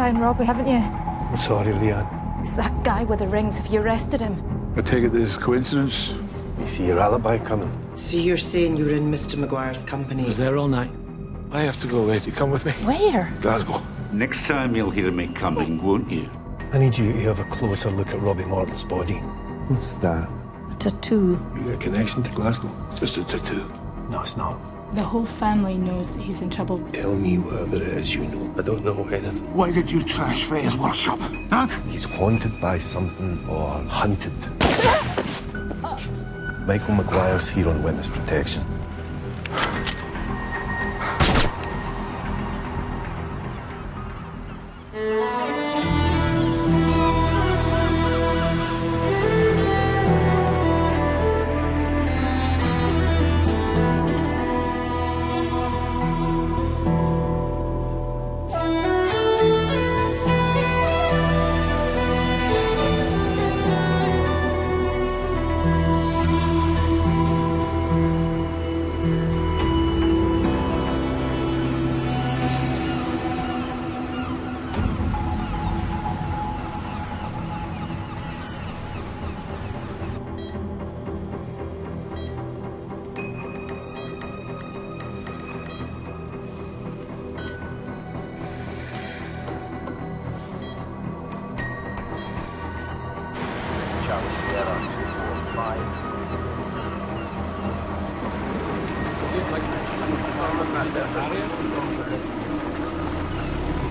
time robbery, haven't you? I'm sorry, Leanne. It's that guy with the rings. Have you arrested him? I take it this is coincidence. You see your alibi coming. So you're saying you were in Mr. Maguire's company? I was there all night. I have to go away. You come with me? Where? Glasgow. Next time you'll hear me coming, won't you? I need you to have a closer look at Robbie Morton's body. What's that? A tattoo. You got a connection to Glasgow? Just a tattoo. No, it's not. The whole family knows that he's in trouble. Tell me whatever it is you know. I don't know anything. Why did you trash Freya's workshop? Huh? He's haunted by something or hunted. Michael Maguire's here on witness protection.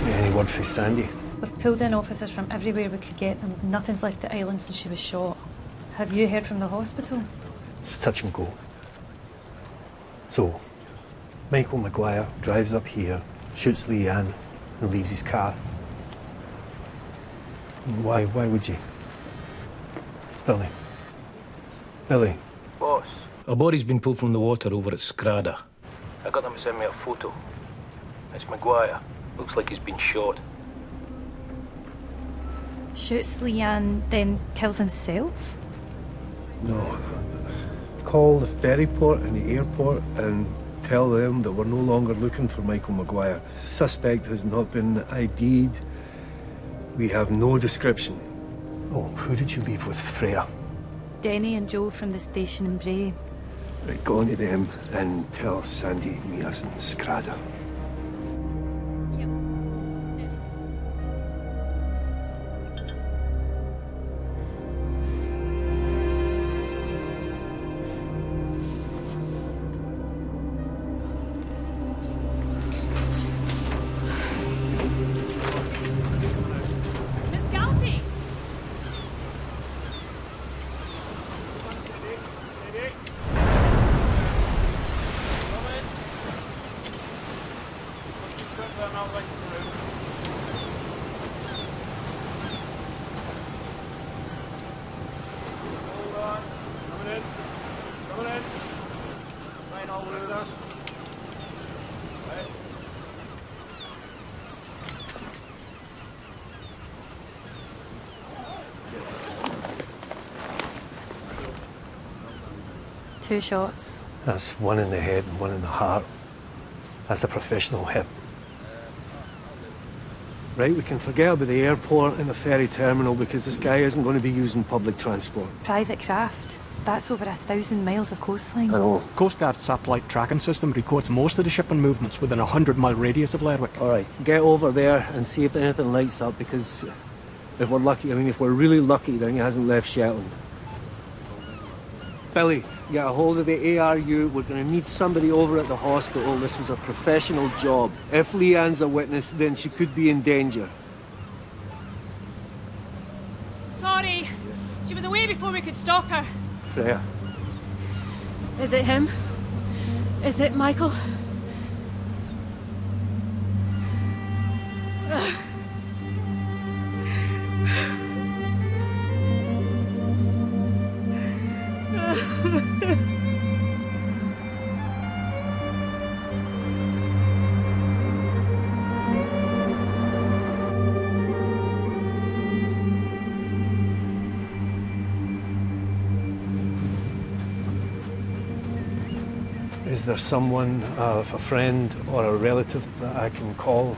Any word for Sandy? We've pulled in officers from everywhere we could get them. Nothing's left the island since she was shot. Have you heard from the hospital? It's touch and go. So, Michael Maguire drives up here, shoots Leanne, and leaves his car. Why would you? Billy. Billy. Boss, a body's been pulled from the water over at Scrada. I got them to send me a photo. It's Maguire. Looks like he's been shot. Shoots Leanne, then kills himself? No. Call the ferry port and the airport and tell them that we're no longer looking for Michael Maguire. Suspect has not been ID'd. We have no description. Oh, who did you leave with, Freya? Denny and Joe from the station in Bray. Right, go on to them and tell Sandy meet us in Scrada. Two shots. That's one in the head and one in the heart. That's a professional hit. Right, we can forget about the airport and the ferry terminal because this guy isn't going to be using public transport. Private craft. That's over 1,000 miles of coastline. I know. Coast Guard's satellite tracking system records most of the shipping movements within a 100-mile radius of Lerwick. All right, get over there and see if anything lights up because if we're lucky, if we're really lucky, then he hasn't left Shetland. Billy, get a hold of the ARU. We're going to need somebody over at the hospital. This was a professional job. If Leanne's a witness, then she could be in danger. Sorry. She was away before we could stop her. Freya. Is it him? Is it Michael? Is there someone, a friend or a relative that I can call?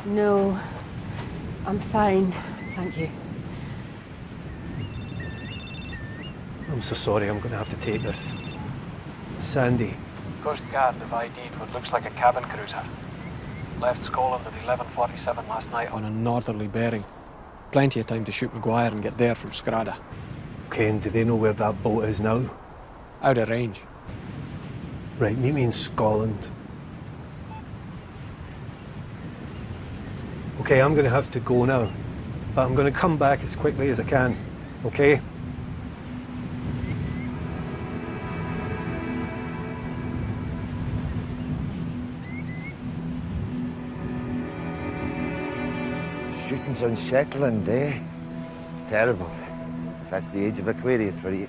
No, I'm fine, thank you. I'm so sorry, I'm going to have to take this. Sandy. Coast Guard have ID'd what looks like a cabin cruiser. Left Scotland at 11:47 last night on a northerly bearing. Plenty of time to shoot Maguire and get there from Skrada. Okay, and do they know where that boat is now? Out of range. Right, meet me in Scotland. Okay, I'm going to have to go now, but I'm going to come back as quickly as I can, okay? Shootings on Shetland, eh? Terrible. That's the age of Aquarius for you.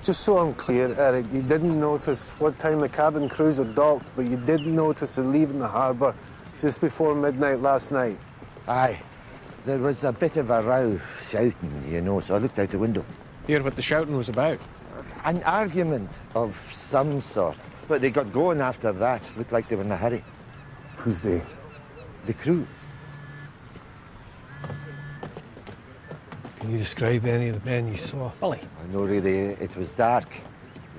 Just so I'm clear, Eric, you didn't notice what time the cabin cruiser docked, but you did notice it leaving the harbour just before midnight last night. Aye. There was a bit of a row, shouting, you know, so I looked out the window. Hear what the shouting was about? An argument of some sort. But they got going after that. Looked like they were in a hurry. Who's they? The crew. Can you describe any of the men you saw? Billy. I know really, it was dark.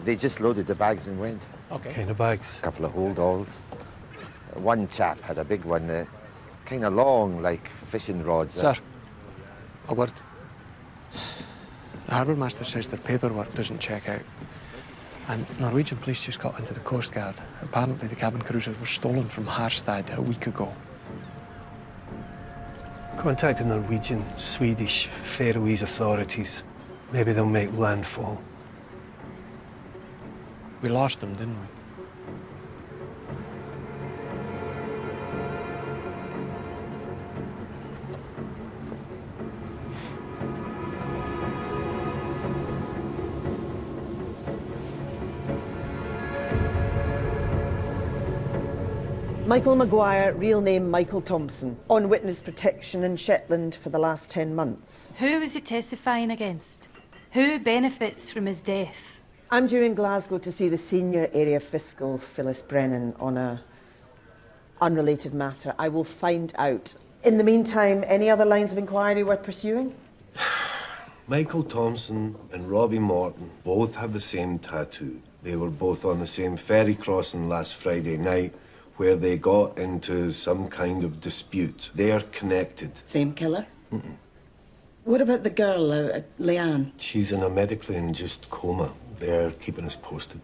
They just loaded the bags and went. Okay. Kind of bags? A couple of hold-alls. One chap had a big one, kind of long, like fishing rods. Sir, a word. The harbour master says their paperwork doesn't check out. And Norwegian police just got into the Coast Guard. Apparently the cabin cruisers were stolen from Harstad a week ago. Contact the Norwegian, Swedish, Faroese authorities. Maybe they'll make landfall. We lost them, didn't we? Michael Maguire, real name Michael Thompson, on witness protection in Shetland for the last 10 months. Who was he testifying against? Who benefits from his death? I'm due in Glasgow to see the senior area fiscal, Phyllis Brennan, on a unrelated matter. I will find out. In the meantime, any other lines of inquiry worth pursuing? Michael Thompson and Robbie Morton both have the same tattoo. They were both on the same ferry crossing last Friday night, where they got into some kind of dispute. They're connected. Same killer? What about the girl, Leanne? She's in a medically induced coma. They're keeping us posted.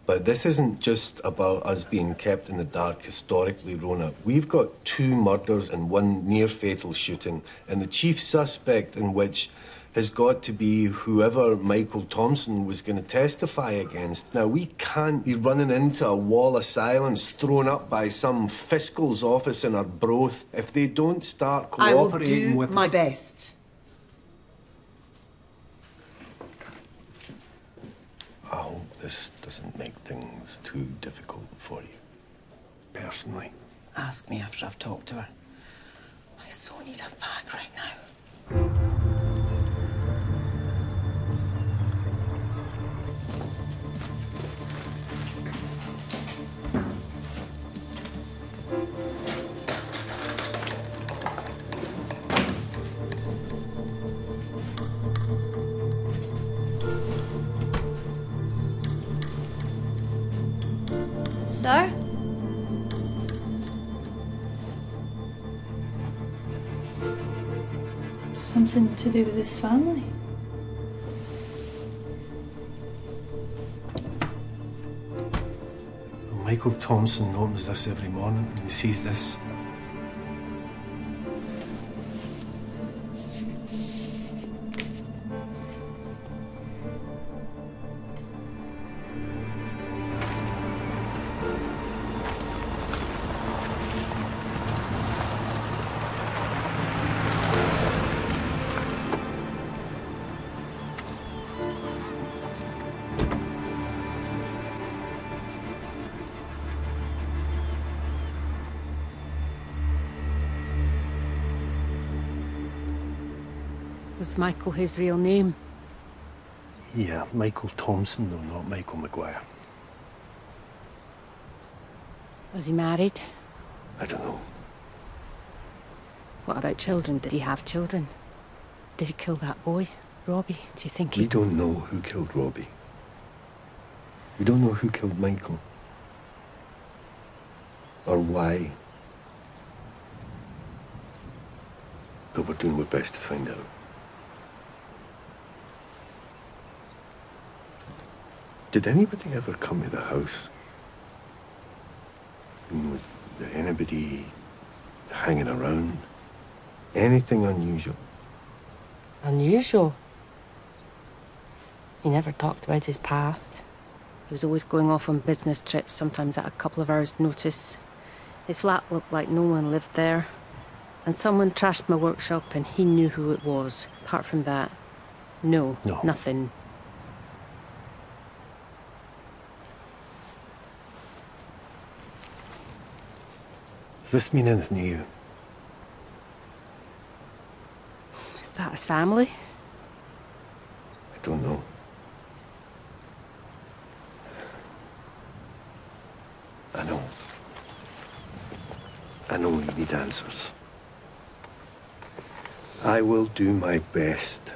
But this isn't just about us being kept in the dark historically, Rona. We've got 2 murders and 1 near-fatal shooting, and the chief suspect in which has got to be whoever Michael Thompson was going to testify against. Now, we can't be running into a wall of silence thrown up by some fiscal's office in Arbroath if they don't start cooperating with us. I will do my best. I hope this doesn't make things too difficult for you, personally. Ask me after I've talked to her. I so need a fag right now. Sir? Something to do with this family? Michael Thompson opens this every morning and he sees this. Was Michael his real name? Yeah, Michael Thompson, though, not Michael Maguire. Was he married? I don't know. What about children? Did he have children? Did he kill that boy, Robbie? Do you think We don't know who killed Robbie. We don't know who killed Michael. Or why. But we're doing our best to find out. Did anybody ever come to the house? And was there anybody hanging around? Anything unusual? Unusual? He never talked about his past. He was always going off on business trips, sometimes at a couple of hours' notice. His flat looked like no one lived there. And someone trashed my workshop and he knew who it was. Apart from that, no. Nothing. Does this mean anything to you? Is that his family? I don't know. I know. I know you need answers. I will do my best.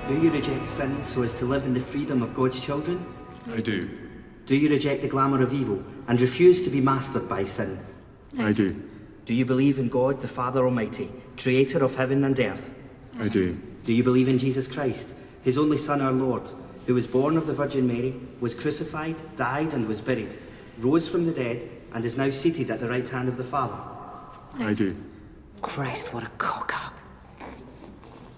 Do you reject sin so as to live in the freedom of God's children? I do. Do you reject the glamour of evil and refuse to be mastered by sin? I do. Do you believe in God, the Father Almighty, creator of heaven and earth? I do. Do you believe in Jesus Christ, his only Son, our Lord, who was born of the Virgin Mary, was crucified, died and was buried, rose from the dead, and is now seated at the right hand of the Father? I do. Christ, what a cock-up.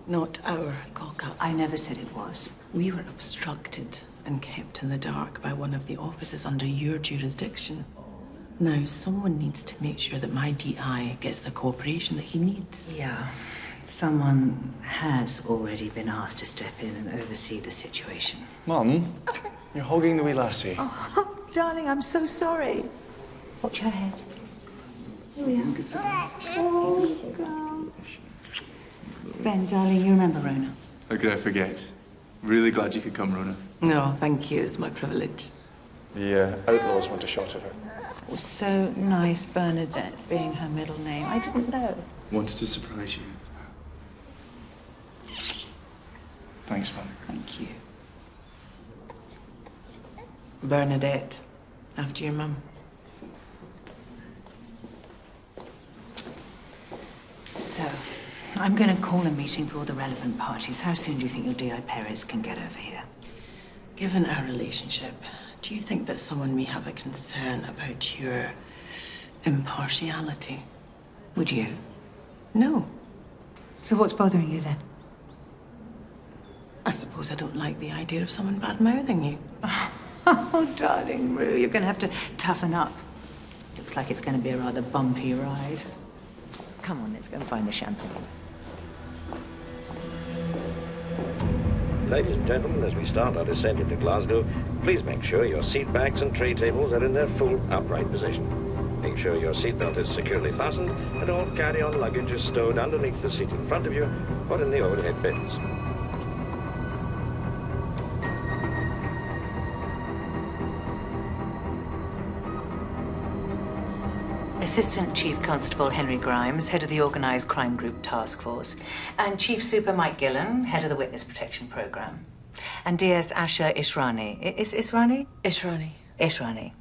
Not our cock-up. I never said it was. We were obstructed and kept in the dark by one of the officers under your jurisdiction. Now, someone needs to make sure that my DI gets the cooperation that he needs. Yeah. Someone has already been asked to step in and oversee the situation. Mum, you're hogging the wee lassie. Oh, darling, I'm so sorry. Watch her head. Here we are. Oh, God. Ben, darling, you remember Rona? How could I forget? Really glad you could come, Rona. No, thank you. It's my privilege. The outlaws want a shot of her. It was so nice, Bernadette being her middle name. I didn't know. Wanted to surprise you. Thanks, Mum. Thank you. Bernadette, after your mum. So, I'm going to call a meeting for all the relevant parties. How soon do you think your D.I. Perez can get over here? Given our relationship, do you think that someone may have a concern about your impartiality? Would you? No. So what's bothering you then? I suppose I don't like the idea of someone bad-mouthing you. Oh, darling Rue, you're going to have to toughen up. Looks like it's going to be a rather bumpy ride. Come on, let's go and find the champagne. Ladies and gentlemen, as we start our descent into Glasgow, please make sure your seat backs and tray tables are in their full upright position. Make sure your seatbelt is securely fastened and all carry-on luggage is stowed underneath the seat in front of you or in the overhead bins. Assistant Chief Constable Henry Grimes, head of the Organised Crime Group Task Force, and Chief Super Mike Gillen, head of the Witness Protection Programme, and DS Asha Israni. Is Israni? Israni. Israni,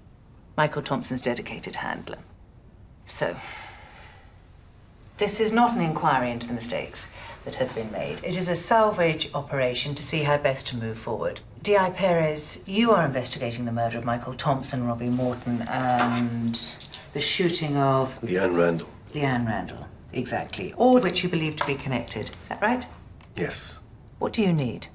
Michael Thompson's dedicated handler. So, this is not an inquiry into the mistakes that have been made. It is a salvage operation to see how best to move forward. D.I. Perez, you are investigating the murder of Michael Thompson, Robbie Morton, and the shooting of... Leanne Randall. Leanne Randall, exactly. All of which you believe to be connected. Is that right? Yes. What do you need?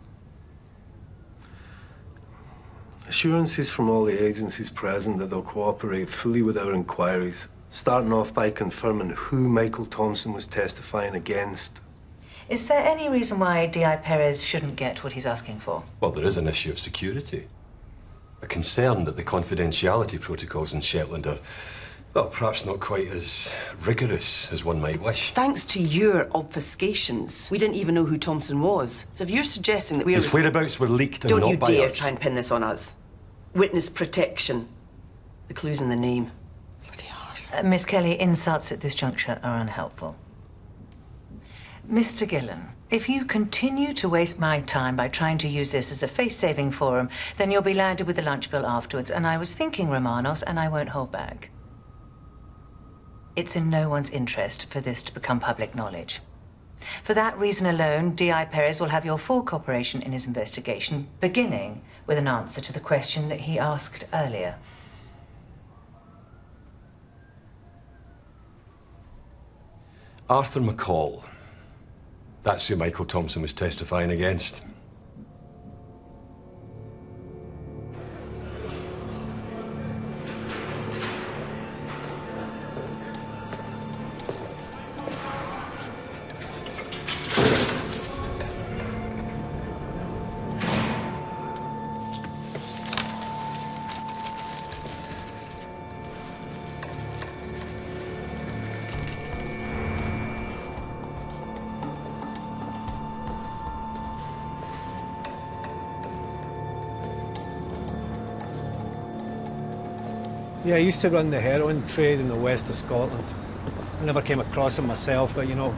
Assurances from all the agencies present that they'll cooperate fully with our inquiries, starting off by confirming who Michael Thompson was testifying against. Is there any reason why D.I. Perez shouldn't get what he's asking for? Well, there is an issue of security. A concern that the confidentiality protocols in Shetland are Well, perhaps not quite as rigorous as one might wish. Thanks to your obfuscations, we didn't even know who Thompson was. So if you're suggesting that we're... His whereabouts were leaked and Don't not you by dare us. try and pin this on us. Witness protection. The clue's in the name. Miss Kelly, insults at this juncture are unhelpful. Mr. Gillen, if you continue to waste my time by trying to use this as a face-saving forum, then you'll be landed with the lunch bill afterwards. And I was thinking, Romanos, and I won't hold back. It's in no one's interest for this to become public knowledge. For that reason alone, D.I. Perez will have your full cooperation in his investigation, beginning with an answer to the question that he asked earlier. Arthur McCall. That's who Michael Thompson was testifying against. Yeah, I used to run the heroin trade in the west of Scotland. I never came across him myself, but, you know,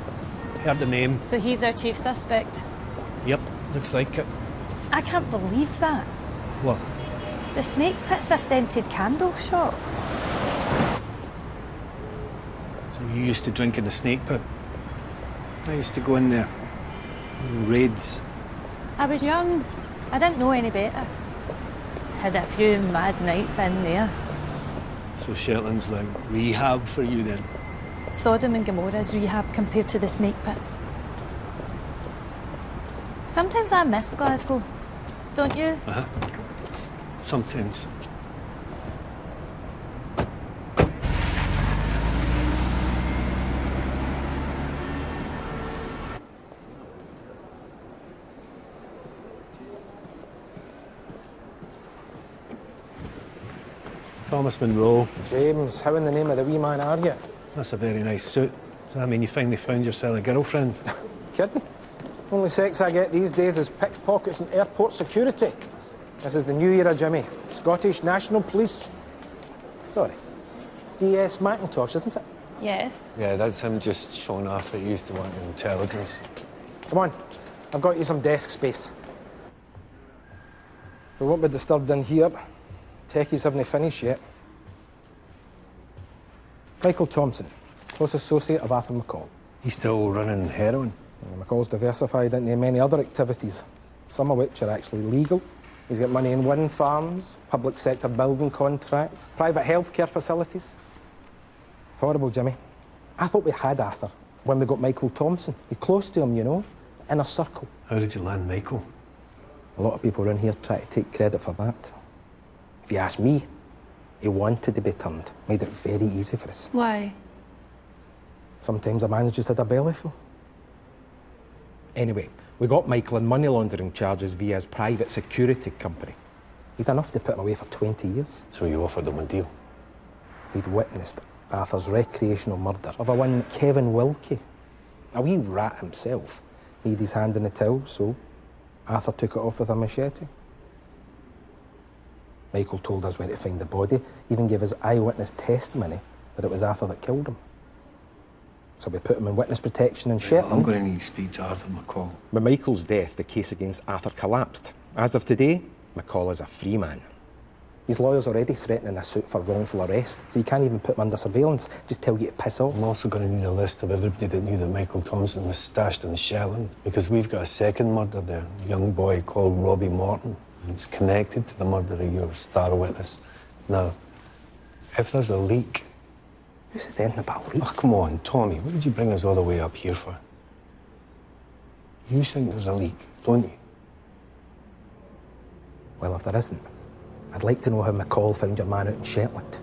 heard the name. So he's our chief suspect? Yep, looks like it. I can't believe that. What? The Snake Pit's a scented candle shop. So you used to drink in the Snake Pit? I used to go in there. In raids. I was young. I didn't know any better. Had a few mad nights in there. So Shetland's like rehab for you then? Sodom and Gomorrah's rehab compared to the Snake Pit. Sometimes I miss Glasgow, don't you? Uh-huh. Sometimes. Thomas Monroe. James, how in the name of the wee man are you? That's a very nice suit. Does that mean you finally found yourself a girlfriend? Kidding? Only sex I get these days is pickpockets and airport security. This is the new era, Jimmy. Scottish National Police. Sorry. DS Macintosh, isn't it? Yes. Yeah, that's him just showing off that he used to want intelligence. Come on, I've got you some desk space. We won't be disturbed in here. Techies haven't finished yet. Michael Thompson, close associate of Arthur McCall. He's still running heroin? McCall's diversified into many other activities, some of which are actually legal. He's got money in wind farms, public sector building contracts, private healthcare facilities. It's horrible, Jimmy. I thought we had Arthur when we got Michael Thompson. Be close to him, you know, inner circle. How did you land Michael? A lot of people around here try to take credit for that. If you ask me, he wanted to be turned. Made it very easy for us. Why? Sometimes a man just had a bellyful. Anyway, we got Michael on money laundering charges via his private security company. He'd enough to put him away for 20 years. So you offered him a deal? He'd witnessed Arthur's recreational murder of a one Kevin Wilkie. A wee rat himself. He had his hand in the till, so Arthur took it off with a machete. Michael told us where to find the body, even gave us eyewitness testimony that it was Arthur that killed him. So we put him in witness protection in Shetland. I'm going to need to speak to Arthur McCall. With Michael's death, the case against Arthur collapsed. As of today, McCall is a free man. His lawyer's already threatening a suit for wrongful arrest, so you can't even put him under surveillance, just tell you to piss off. I'm also going to need a list of everybody that knew that Michael Thompson was stashed in Shetland, because we've got a second murder there, a young boy called Robbie Morton. It's connected to the murder of your star witness. Now, if there's a leak... Who's it then about a leak? Oh, come on, Tommy, what did you bring us all the way up here for? You think there's a leak, don't you? Well, if there isn't, I'd like to know how McCall found your man out in Shetland.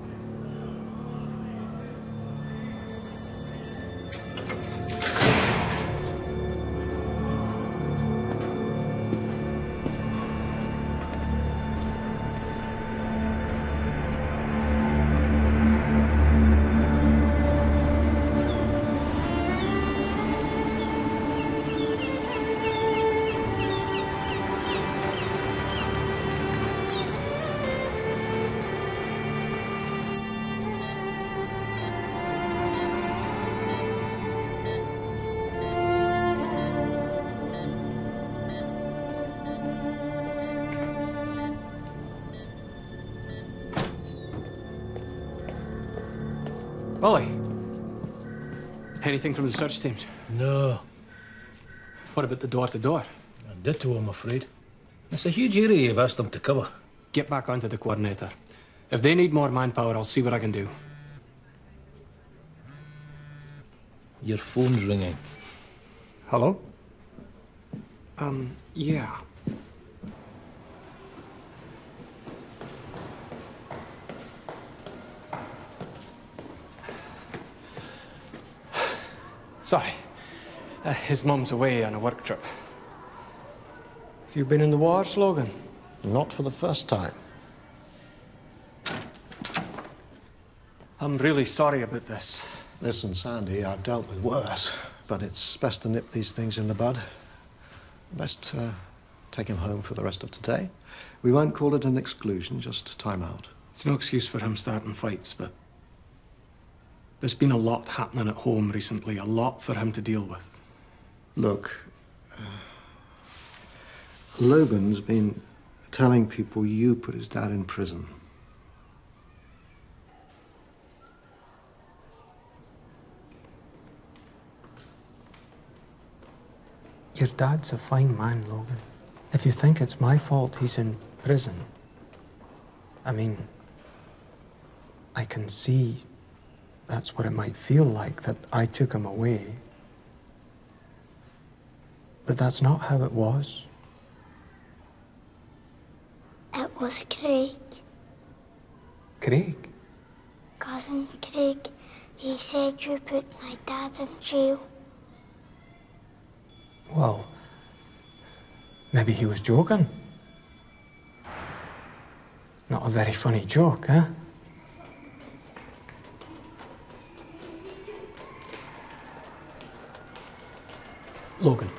Ollie, anything from the search teams? No. What about the door-to-door? Ditto, I'm afraid. It's a huge area you've asked them to cover. Get back onto the coordinator. If they need more manpower, I'll see what I can do. Your phone's ringing. Hello? Yeah. Sorry. His mum's away on a work trip. Have you been in the wars, Logan? Not for the first time. I'm really sorry about this. Listen, Sandy, I've dealt with worse, but it's best to nip these things in the bud. Best take him home for the rest of today. We won't call it an exclusion, just time out. It's no excuse for him starting fights, but there's been a lot happening at home recently, a lot for him to deal with. Look, Logan's been telling people you put his dad in prison. Your dad's a fine man, Logan. If you think it's my fault he's in prison, I mean, I can see that's what it might feel like, that I took him away. But that's not how it was. It was Craig. Craig? Cousin Craig. He said you put my dad in jail. Well, maybe he was joking. Not a very funny joke, huh? Logan,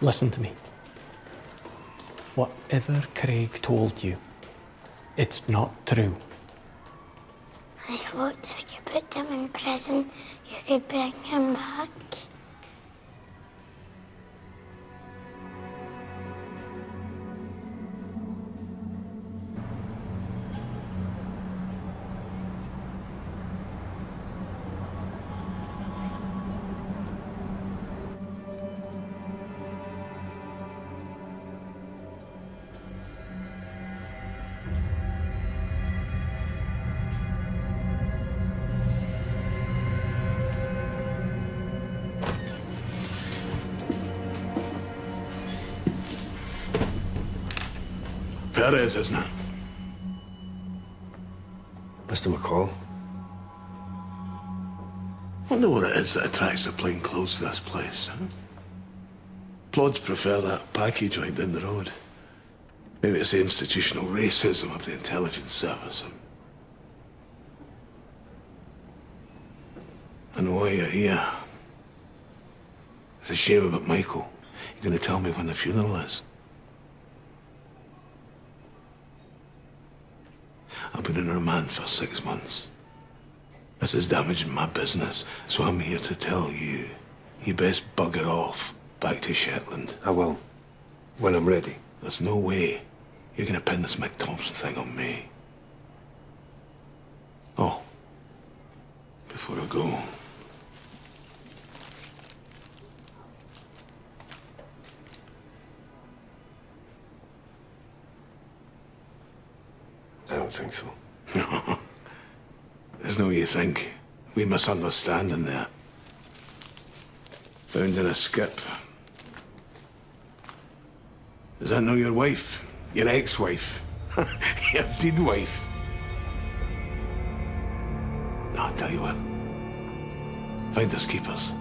listen to me. Whatever Craig told you, it's not true. I thought if you put him in prison, you could bring him back. Perez, isn't it? Mr. McCall? Wonder what it is that attracts the plainclothes to this place, huh? Plods prefer that packy joint down the road. Maybe it's the institutional racism of the intelligence service. I know why you're here. It's a shame about Michael. You're going to tell me when the funeral is? I've been in remand for 6 months. This is damaging my business, so I'm here to tell you, you best bugger off back to Shetland. I will, when I'm ready. There's no way you're gonna pin this Mick Thompson thing on me. Oh, before I go, I don't think so. no. There's no you think. We misunderstanding there. Found in a skip. Is that now your wife? Your ex-wife? Your deed wife? No, I'll tell you what. Find us keepers.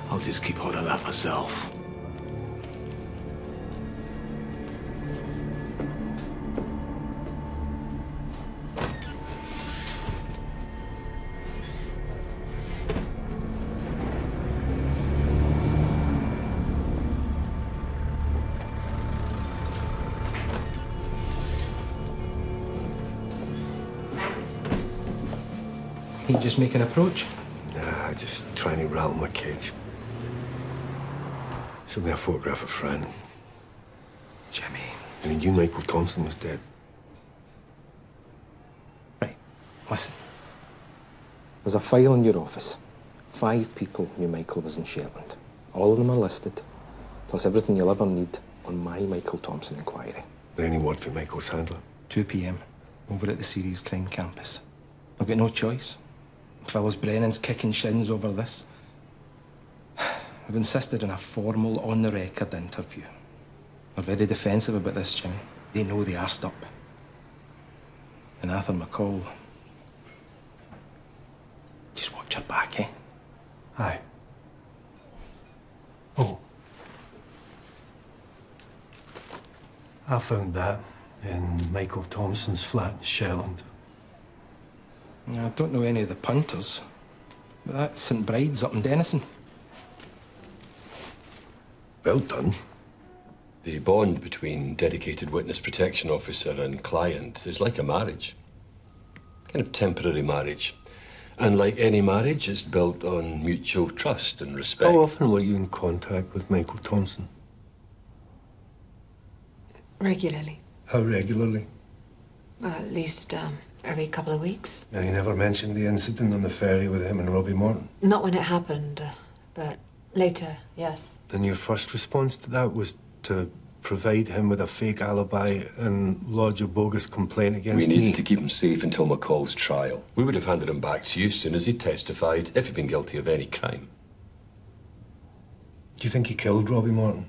I'll just keep hold of that myself. He just make an approach? Nah, just trying to rattle my cage. Showed me a photograph of Fran. Jimmy. And he knew Michael Thompson was dead. Right. Listen. There's a file in your office. 5 people knew Michael was in Shetland. All of them are listed, plus everything you'll ever need on my Michael Thompson inquiry. Any word for Michael's handler? 2 p.m. over at the Serious Crime Campus. I've got no choice. Phyllis Brennan's kicking shins over this. I've insisted on a formal, on-the-record interview. They're very defensive about this, Jimmy. They know they arsed up. And Arthur McCall... Just watch your back, eh? Aye. Oh. I found that in Michael Thompson's flat in Shetland. I don't know any of the punters, but that's St Bride's up in Denison. Well done. The bond between dedicated witness protection officer and client is like a marriage. Kind of temporary marriage. And like any marriage, it's built on mutual trust and respect. How often were you in contact with Michael Thompson? Regularly. How regularly? Well, at least every couple of weeks. And he never mentioned the incident on the ferry with him and Robbie Morton? Not when it happened, but later, yes. And your first response to that was to provide him with a fake alibi and lodge a bogus complaint against me? We needed to keep him safe until McCall's trial. We would have handed him back to you as soon as he testified, if he'd been guilty of any crime. Do you think he killed Robbie Morton?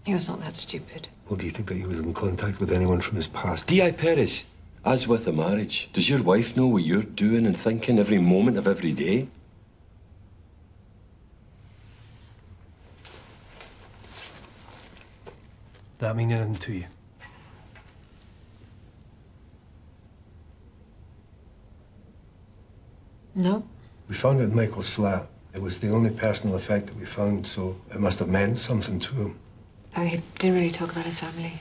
He was not that stupid. Well, do you think that he was in contact with anyone from his past? D.I. Perez, as with a marriage, does your wife know what you're doing and thinking every moment of every day? That mean anything to you? No. We found it in Michael's flat. It was the only personal effect that we found, so it must have meant something to him. Oh, he didn't really talk about his family.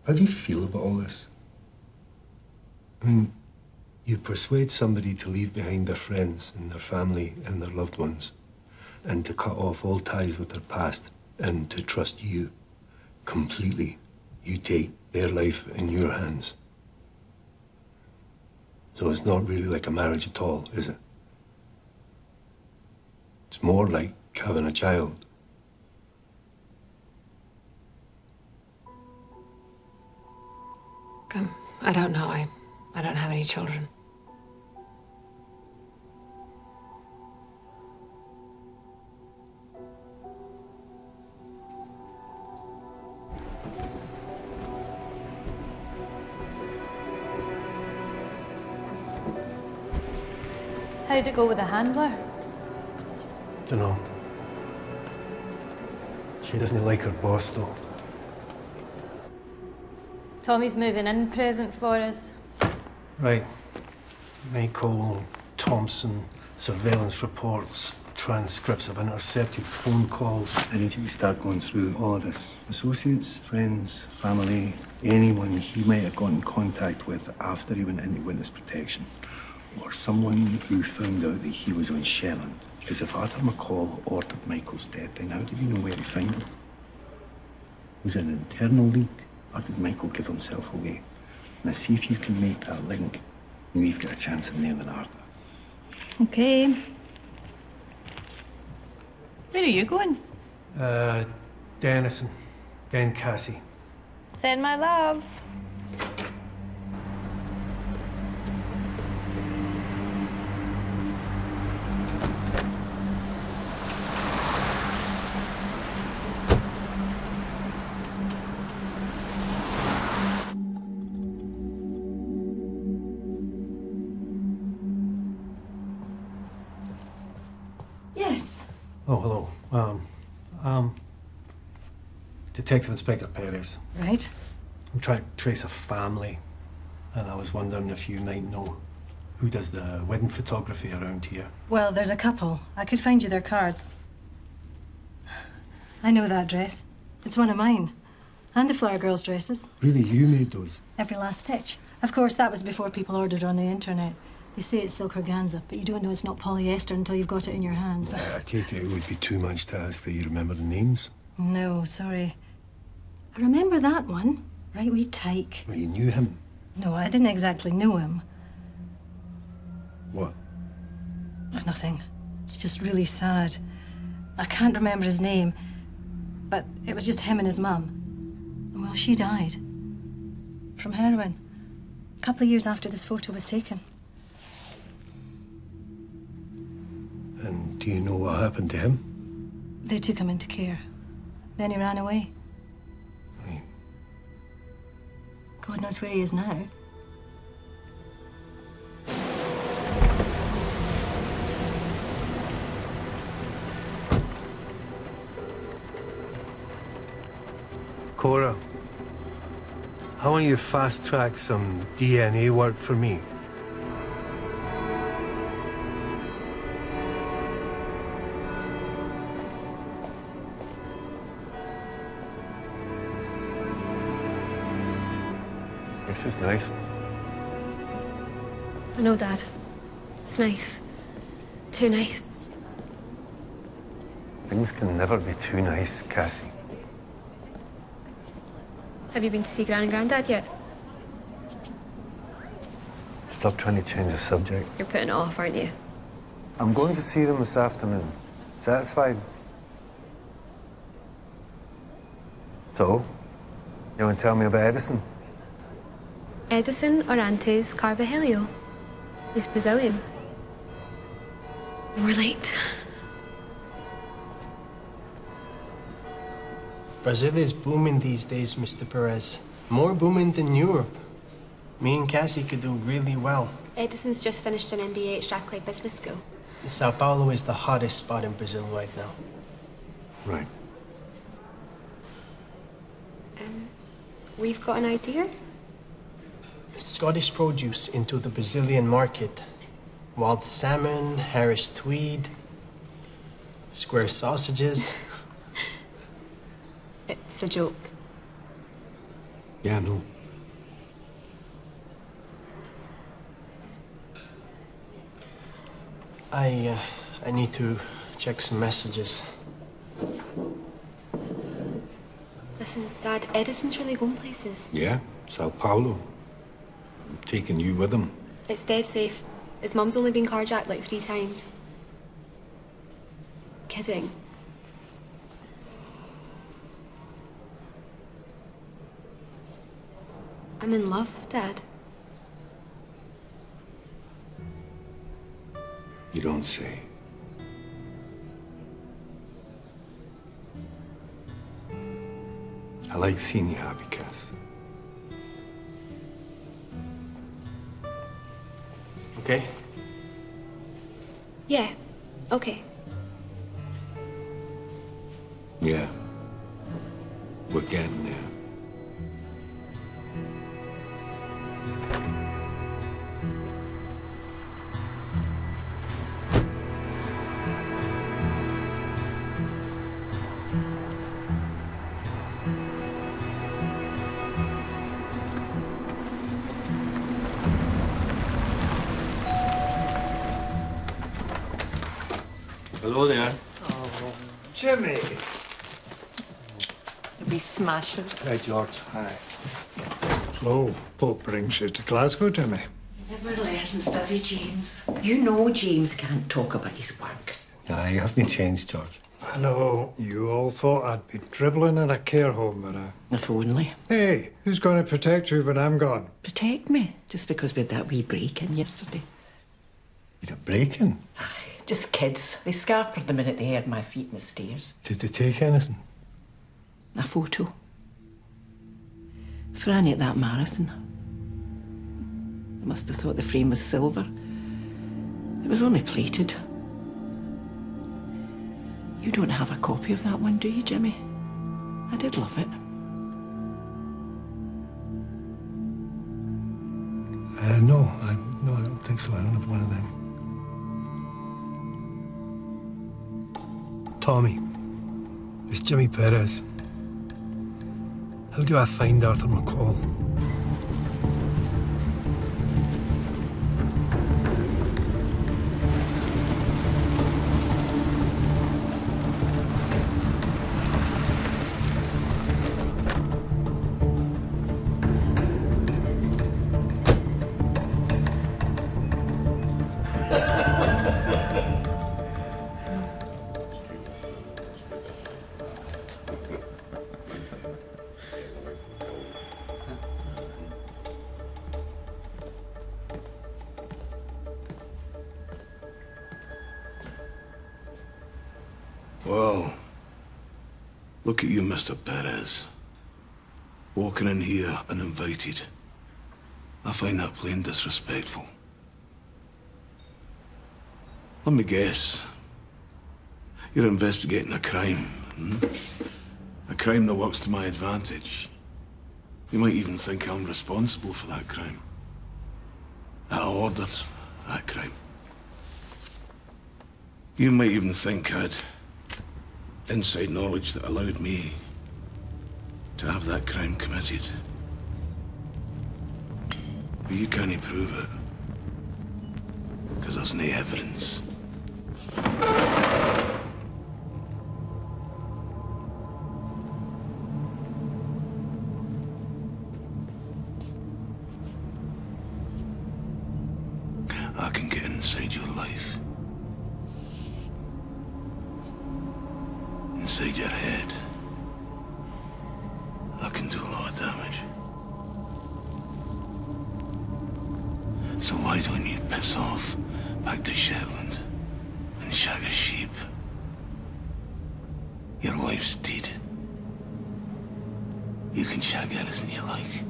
How do you feel about all this? I mean, you persuade somebody to leave behind their friends and their family and their loved ones, and to cut off all ties with their past, and to trust you completely. You take their life in your hands. So it's not really like a marriage at all, is it? It's more like having a child. I don't know. I don't have any children. How'd it go with the handler? Dunno. She doesn't like her boss, though. Tommy's moving in present for us. Right. Michael Thompson, surveillance reports, transcripts of intercepted phone calls. I need you to start going through all of this. Associates, friends, family, anyone he might have got in contact with after he went into witness protection. Or someone who found out that he was on Shetland. Because if Arthur McCall ordered Michael's death, then how did he know where to find him? Was it an internal leak? Or did Michael give himself away? Now see if you can make that link, and we've got a chance of nailing Arthur. Okay. Where are you going? Denison. Den Cassie. Send my love. Yes. Oh, hello. Detective Inspector Perez. Right. I'm trying to trace a family, and I was wondering if you might know who does the wedding photography around here. Well, there's a couple. I could find you their cards. I know that dress. It's one of mine. And the Flower Girls' dresses. Really, you made those? Every last stitch. Of course, that was before people ordered on the internet. They say it's silk organza, but you don't know it's not polyester until you've got it in your hands. I take it would be too much to ask that you remember the names. No, sorry. I remember that one. Right wee tyke. Well, you knew him. No, I didn't exactly know him. What? Nothing. It's just really sad. I can't remember his name, but it was just him and his mum. And well, she died. From heroin. A couple of years after this photo was taken. And do you know what happened to him? They took him into care. Then he ran away. Right. God knows where he is now. Cora, I want you to fast-track some DNA work for me. This is nice. I know, Dad. It's nice. Too nice. Things can never be too nice, Cassie. Have you been to see Gran and Grandad yet? Stop trying to change the subject. You're putting it off, aren't you? I'm going to see them this afternoon. Satisfied? So, you want to tell me about Edison? Edison Orantes Carvalho. He's Brazilian. We're late. Brazil is booming these days, Mr. Perez. More booming than Europe. Me and Cassie could do really well. Edison's just finished an MBA at Strathclyde Business School. Sao Paulo is the hottest spot in Brazil right now. Right. We've got an idea. Scottish produce into the Brazilian market. Wild salmon, Harris tweed, square sausages. It's a joke. Yeah, no. I need to check some messages. Listen, Dad, Edison's really going places. Yeah, Sao Paulo. I'm taking you with him. It's dead safe. His mum's only been carjacked like 3 times. Kidding. I'm in love, Dad. You don't say. I like seeing you happy, Cass. Okay? Yeah, okay. Yeah. We're getting there. Hello there. Oh, Jimmy. You'll be smashing. Hi, George. Hi. So, Pope brings you to Glasgow, Jimmy. Never learns, does he, James? You know James can't talk about his work. Nah, you haven't changed, George. I know. You all thought I'd be dribbling in a care home, but If only. Hey, who's going to protect you when I'm gone? Protect me, just because we had that wee break-in yesterday. You had a break-in? Just kids. They scarpered the minute they heard my feet in the stairs. Did they take anything? A photo. Franny at that marathon. They must have thought the frame was silver. It was only plated. You don't have a copy of that one, do you, Jimmy? I did love it. No, I don't think so. I don't have one of them. Tommy, it's Jimmy Perez. How do I find Arthur McCall? Well, look at you, Mr. Perez. Walking in here uninvited. I find that plain disrespectful. Let me guess. You're investigating a crime, hmm? A crime that works to my advantage. You might even think I'm responsible for that crime. That I ordered that crime. You might even think I had inside knowledge that allowed me to have that crime committed. But you can't prove it. Because there's no evidence. I can get inside your life. Inside your head. I can do a lot of damage. So why don't you piss off back to Shetland and shag a sheep? Your wife's dead. You can shag anything you like.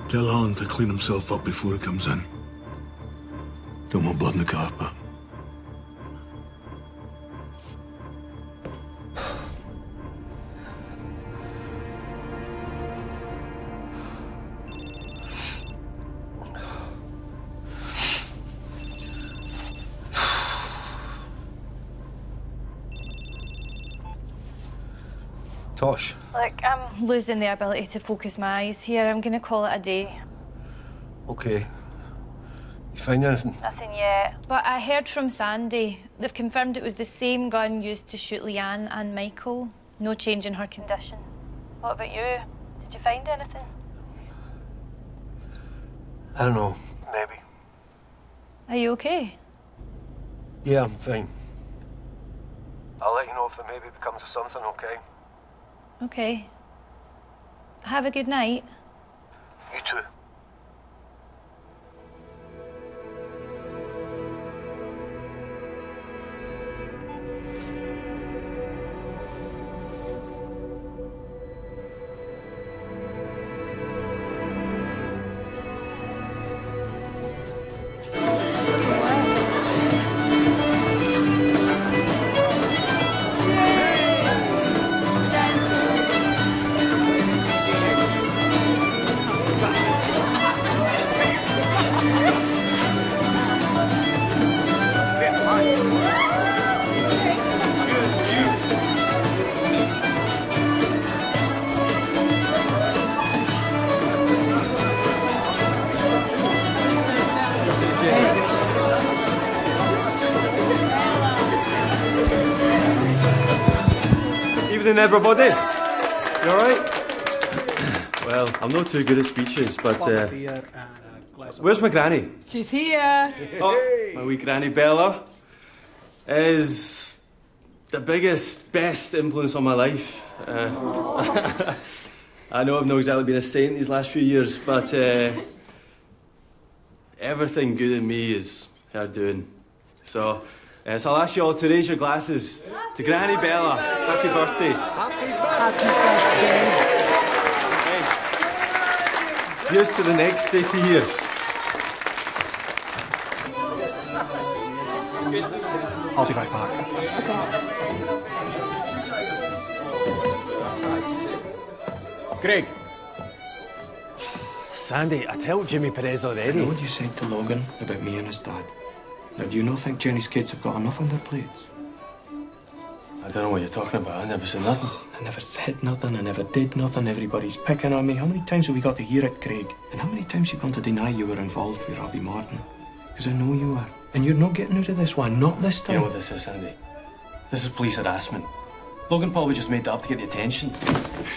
Tell Alan to clean himself up before he comes in. Don't want blood in the carpet. Tosh. Look, I'm losing the ability to focus my eyes here. I'm going to call it a day. Okay. You find anything? Nothing yet. But I heard from Sandy. They've confirmed it was the same gun used to shoot Leanne and Michael. No change in her condition. What about you? Did you find anything? I don't know. Maybe. Are you okay? Yeah, I'm fine. I'll let you know if the maybe becomes a something, okay? Okay. Have a good night. You too. Evening, everybody. You all right? Well, I'm not too good at speeches, but where's my granny? She's here. Oh, my wee granny Bella is the biggest, best influence on my life. I know I've not exactly been a saint these last few years, but everything good in me is her doing. So I'll ask you all to raise your glasses to Granny Bella. Happy birthday. Happy birthday. Here's to the next 80 years. I'll be right back. Greg. Sandy, I told Jimmy Perez I already. know what you said to Logan about me and his dad. Now, do you not think Jenny's kids have got enough on their plates? I don't know what you're talking about. I never said nothing. I never said nothing. I never did nothing. Everybody's picking on me. How many times have we got to hear it, Craig? And how many times you going to deny you were involved with Robbie Martin? Because I know you are. And you're not getting out of this one. Not this time. You know what this is, Sandy? This is police harassment. Logan probably just made that up to get the attention.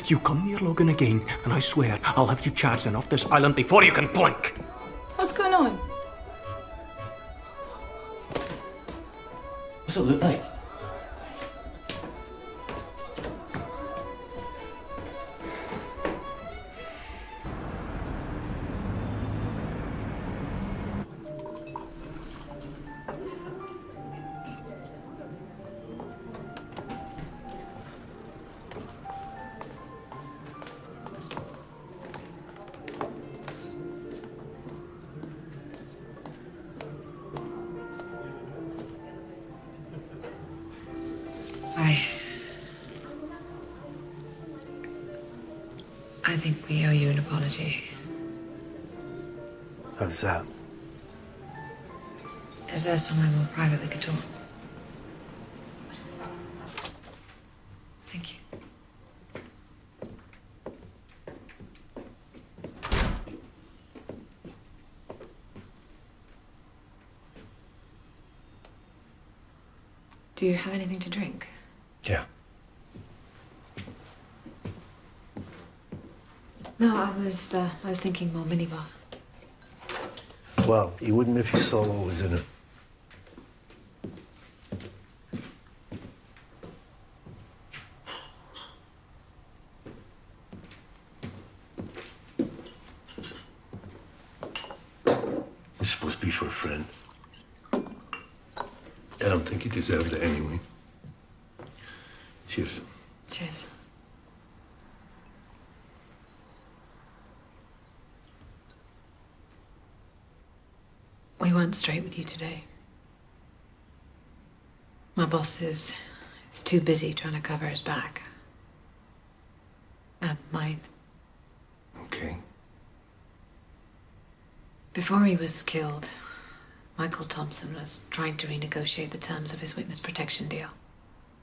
You come near Logan again, and I swear I'll have you charged and off this island before you can blink. What's going on? What's it look like? I think we owe you an apology. How's that? Is there somewhere more private we could talk? Thank you. Do you have anything to drink? Yeah. No, I was thinking more minibar. Well, you wouldn't if you saw what was in it. It's supposed to be for a friend. I don't think he deserved it anyway. Cheers. Cheers. We weren't straight with you today. My boss is too busy trying to cover his back. And mine. Okay. Before he was killed, Michael Thompson was trying to renegotiate the terms of his witness protection deal.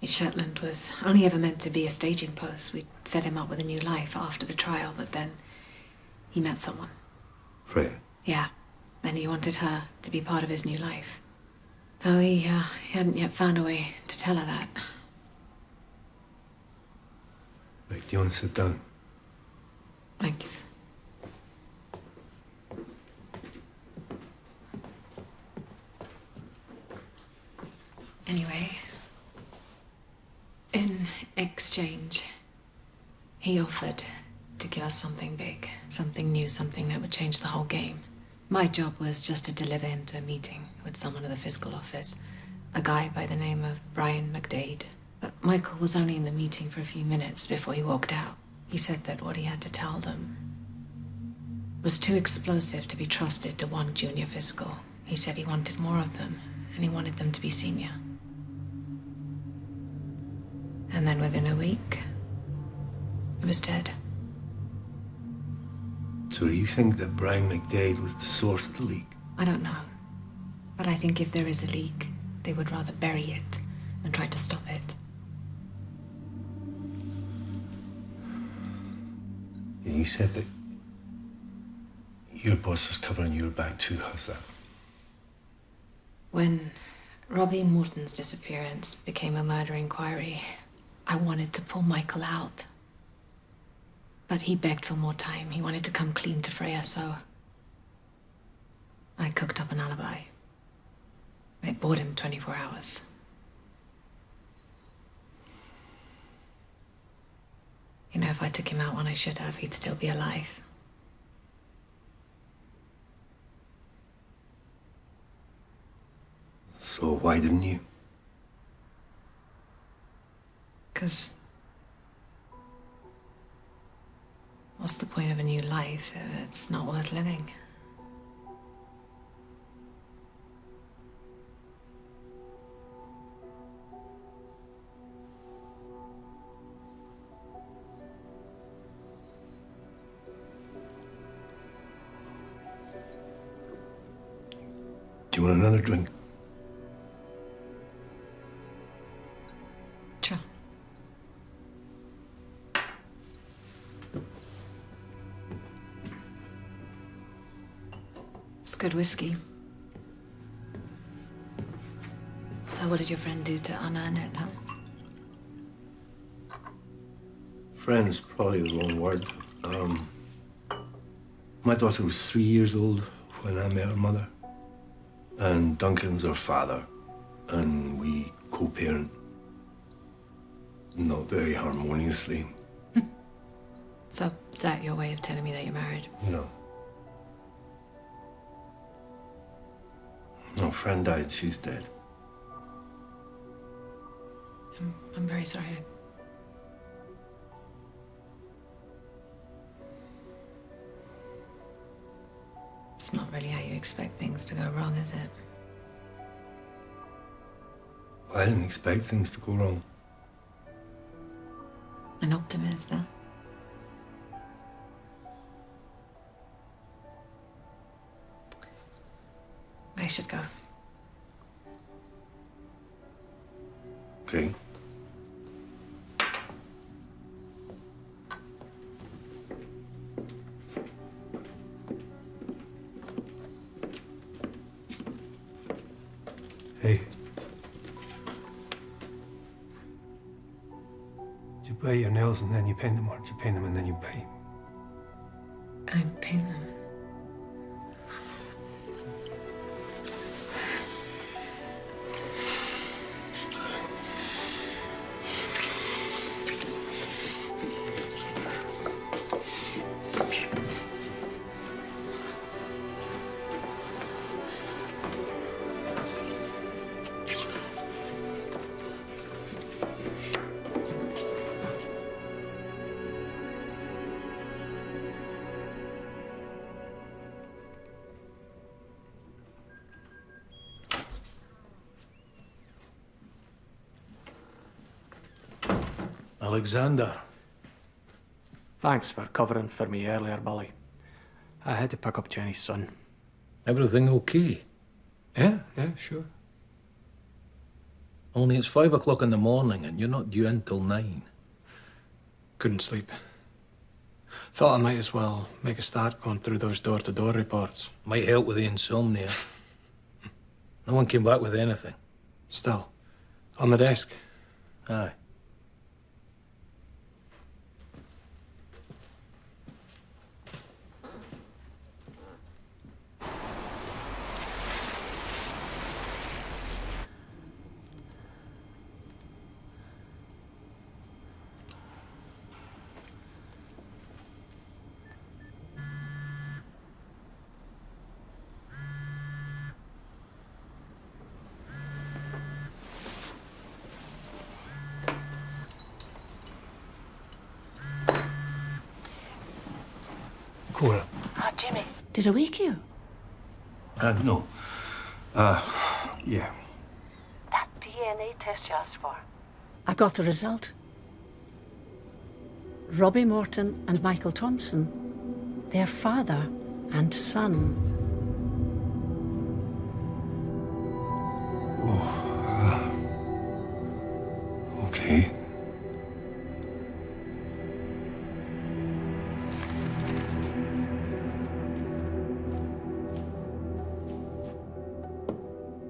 Shetland was only ever meant to be a staging post. We'd set him up with a new life after the trial, but then he met someone. Freya. Yeah. Then he wanted her to be part of his new life. Though he hadn't yet found a way to tell her that. Right, do you want to sit down? Thanks. Anyway, in exchange, he offered to give us something big, something new, something that would change the whole game. My job was just to deliver him to a meeting with someone at the fiscal office, a guy by the name of Brian McDade. But Michael was only in the meeting for a few minutes before he walked out. He said that what he had to tell them was too explosive to be trusted to one junior fiscal. He said he wanted more of them, and he wanted them to be senior. And then within a week, he was dead. So do you think that Brian McDade was the source of the leak? I don't know. But I think if there is a leak, they would rather bury it than try to stop it. You said that your boss was covering your back too. How's that? When Robbie Morton's disappearance became a murder inquiry, I wanted to pull Michael out. But he begged for more time. He wanted to come clean to Freya, so I cooked up an alibi. It bought him 24 hours. You know, if I took him out when I should have, he'd still be alive. So why didn't you? 'Cause What's the point of a new life if it's not worth living? Do you want another drink? Sure. It's good whiskey. So what did your friend do to unearn it, huh? Friend's probably the wrong word. My daughter was 3 years old when I met her mother. And Duncan's her father. And we co-parent. Not very harmoniously. So is that your way of telling me that you're married? No. No, friend died. She's dead. I'm very sorry. It's not really how you expect things to go wrong, is it? I didn't expect things to go wrong. An optimist, huh? I should go. Okay. Hey. Do you bite your nails and then you paint them, or do you paint them and then you bite? I paint them. Alexander. Thanks for covering for me earlier, Billy. I had to pick up Jenny's son. Everything okay? Yeah, sure. Only it's 5 o'clock in the morning and you're not due in till 9. Couldn't sleep. Thought I might as well make a start going through those door-to-door reports. Might help with the insomnia. No one came back with anything. Still, on the desk. Aye. Cora. Ah, Jimmy. Did I wake you? No. Yeah. That DNA test you asked for. I got the result. Robbie Morton and Michael Thompson. Their father and son. Okay.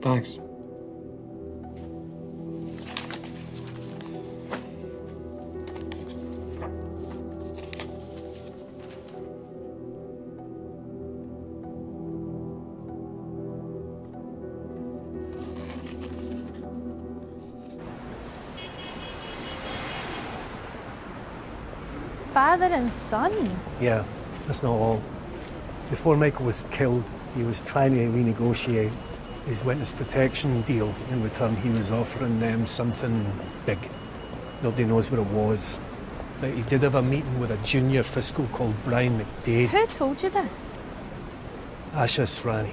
Thanks. Father and son? Yeah, that's not all. Before Michael was killed, he was trying to renegotiate his witness protection deal. In return, he was offering them something big. Nobody knows what it was. that he did have a meeting with a junior fiscal called Brian McDade. Who told you this? Asha Srani,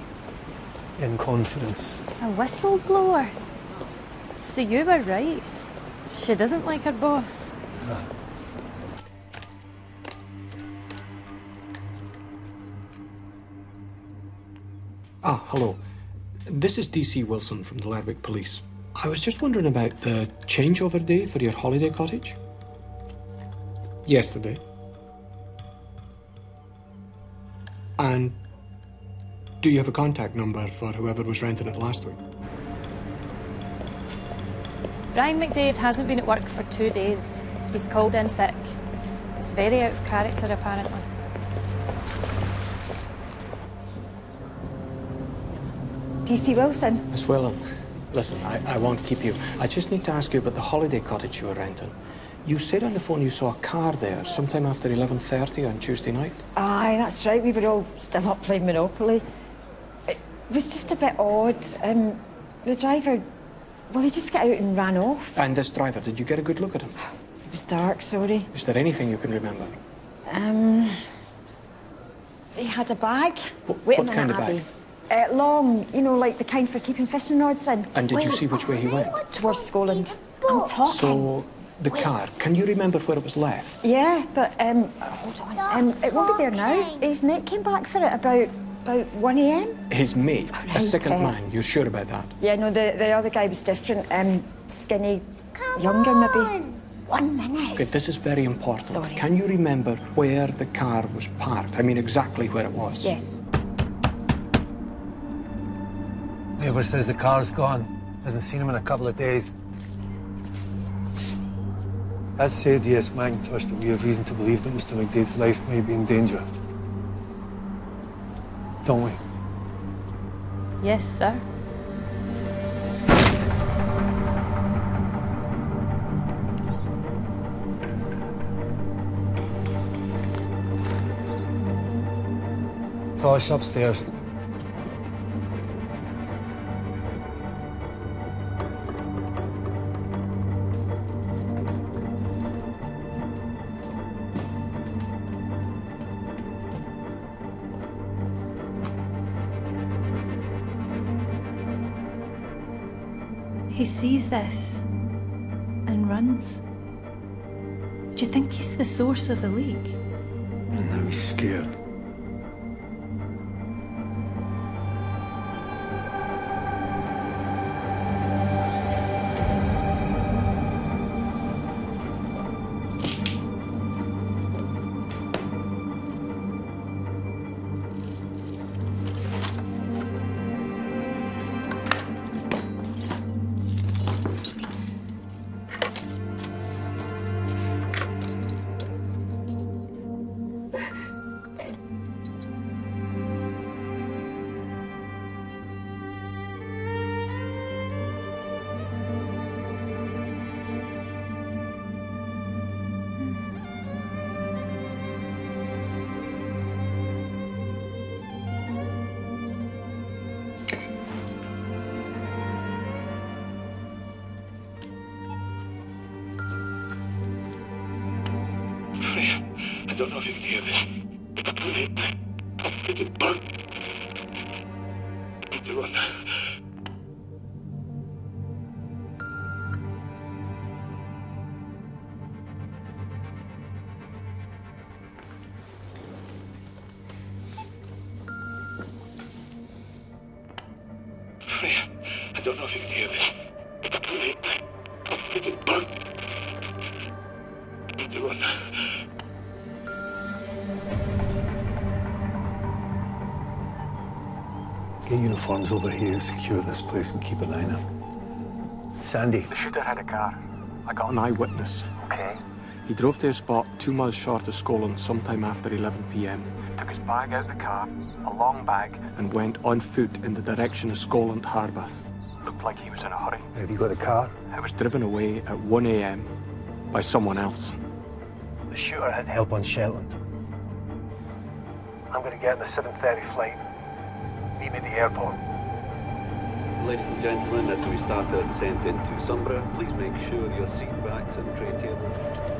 in confidence. A whistleblower? So you were right. She doesn't like her boss. Hello. This is DC Wilson from the Lerwick Police. I was just wondering about the changeover day for your holiday cottage. Yesterday. And do you have a contact number for whoever was renting it last week? Brian McDade hasn't been at work for 2 days. He's called in sick. It's very out of character, apparently. DC Wilson. Miss Whelan, listen, I won't keep you. I just need to ask you about the holiday cottage you were renting. You said on the phone you saw a car there sometime after 11:30 on Tuesday night. Aye, that's right. We were all still up playing Monopoly. It was just a bit odd. The driver, well, he just got out and ran off. And this driver, did you get a good look at him? It was dark, sorry. Is there anything you can remember? He had a bag. What kind of bag? Long, you know, like the kind for keeping fishing rods in. And did you see which way he went? Towards Scotland. I'm talking. So, the car, can you remember where it was left? Yeah, but, hold on. It won't be there now. His mate came back for it about 1 a.m. His mate? Right, A second man? You're sure about that? Yeah, no, the other guy was different. Skinny, younger maybe. 1 minute. Okay, this is very important. Sorry. Can you remember where the car was parked? I mean, exactly where it was? Yes. Neighbour says the car's gone. Hasn't seen him in a couple of days. I'd say, DS Macintosh, that we have reason to believe that Mr. McDade's life may be in danger. Don't we? Yes, sir. Tosh, upstairs. He sees this and runs. Do you think he's the source of the leak? And now he's scared. I don't know if you can hear this. It is burnt. I need to run. I don't know if you can hear this. It is burnt. I need to run. Get uniforms over here, secure this place, and keep an eye on him. Sandy. The shooter had a car. I got an eyewitness. Okay. He drove to a spot 2 miles short of Scotland sometime after 11 p.m. Took his bag out of the car, a long bag, and went on foot in the direction of Scotland Harbour. Looked like he was in a hurry. Have you got a car? It was driven away at 1 a.m. by someone else. The shooter had help on Shetland. I'm going to get on the 7:30 flight. Meet me at the airport. Ladies and gentlemen, as we start our descent into Sunborough, please make sure your seat backs and tray tables